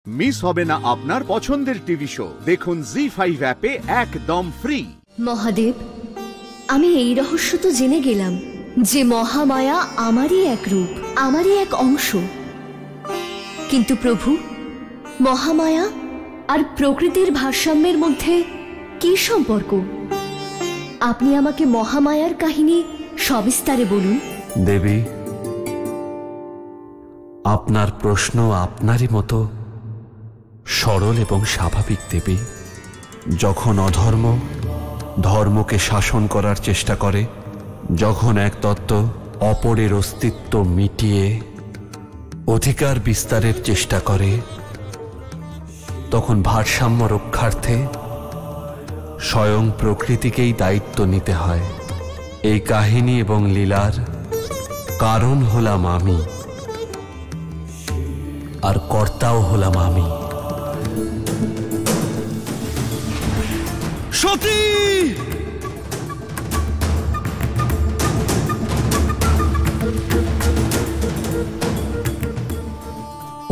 Miss হবে না আপনার পছন্দের টিভি শো। দেখুন জি5 অ্যাপে একদম ফ্রি। মহাদেব, আমি এই রহস্য তো জেনে গেলাম যে মহামায়া আমারই এক রূপ, আমারই এক অংশ। কিন্তু প্রভু, মহামায়া আর প্রকৃতির ভারসাম্যের মধ্যে কি সম্পর্ক? আপনি আমাকে মহামায়ার কাহিনী সবিস্তারে বলুন। দেবী, আপনার প্রশ্ন আপনারই মতো সরল এবং স্বাভাবিক দেবী। যখন অধর্ম ধর্মকে শাসন করার চেষ্টা করে, যখন এক তত্ত্ব অপরের অস্তিত্ব মিটিয়ে অধিকার বিস্তারের চেষ্টা করে, তখন ভারসাম্য রক্ষার্থে স্বয়ং প্রকৃতিকেই দায়িত্ব নিতে হয়। এই কাহিনী এবং লীলার কারণ হলাম আমি, আর কর্তাও হলাম আমি। সতী!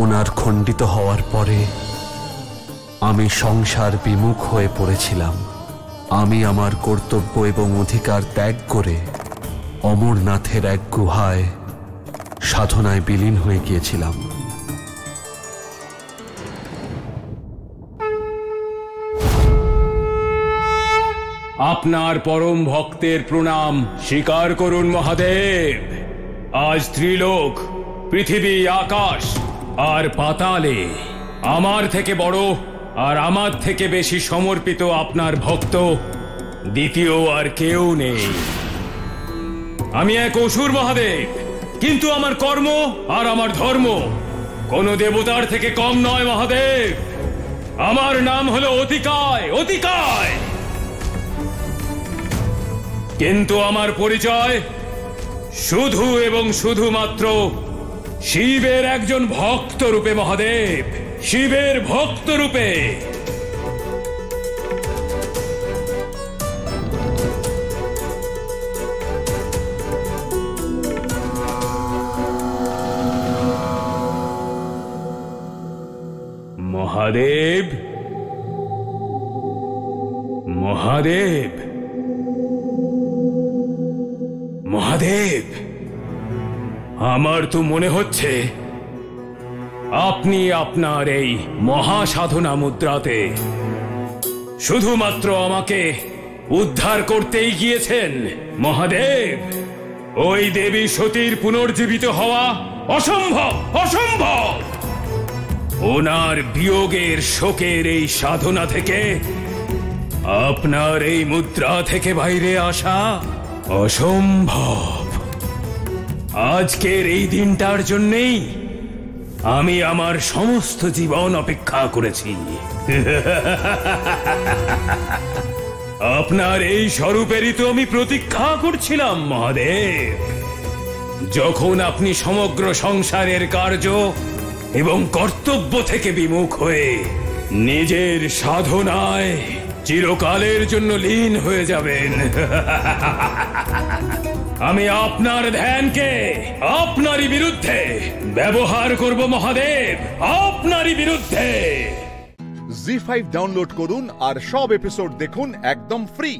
ওনার খণ্ডিত হওয়ার পরে আমি সংসার বিমুখ হয়ে পড়েছিলাম। আমি আমার কর্তব্য এবং অধিকার ত্যাগ করে অমরনাথের এক গুহায় সাধনায় বিলীন হয়ে গিয়েছিলাম। আপনার পরম ভক্তের প্রণাম স্বীকার করুন মহাদেব। আজ ত্রিলোক, পৃথিবী, আকাশ আর পাতালে আমার থেকে বড় আর আমার থেকে বেশি সমর্পিত আপনার ভক্ত দ্বিতীয় আর কেউ নেই। আমি এক অসুর মহাদেব, কিন্তু আমার কর্ম আর আমার ধর্ম কোনো দেবতার থেকে কম নয় মহাদেব। আমার নাম হলো অতিকায়, অতিকায়। কিন্তু আমার পরিচয় শুধু এবং শুধুমাত্র শিবের একজন ভক্ত রূপে মহাদেব, শিবের ভক্ত রূপে। মহাদেব, মহাদেব, মহাদেব, আমার তো মনে হচ্ছে আপনি আপনার এই মহাসাধনা মুদ্রাতে শুধুমাত্র আমাকে উদ্ধার করতেই গিয়েছেন মহাদেব। ওই দেবী সতীর পুনর্জীবিত হওয়া অসম্ভব, অসম্ভব। ওনার বিয়োগের শোকের এই সাধনা থেকে আপনার এই মুদ্রা থেকে বাইরে আসা অসম্ভব। আজকের এই দিনটার জন্যেই আমি আমার সমস্ত জীবন অপেক্ষা করেছি। আপনার এই স্বরূপেরই তো আমি প্রতীক্ষা করছিলাম মহাদেব। যখন আপনি সমগ্র সংসারের কার্য এবং কর্তব্য থেকে বিমুখ হয়ে নিজের সাধনায় চিরকালের জন্য লীন হয়ে যাবেন, আমি আপনার ধ্যানকে আপনারই বিরুদ্ধে ব্যবহার করব মহাদেব, আপনারই বিরুদ্ধে। জি5 ডাউনলোড করুন আর সব এপিসোড দেখুন একদম ফ্রি।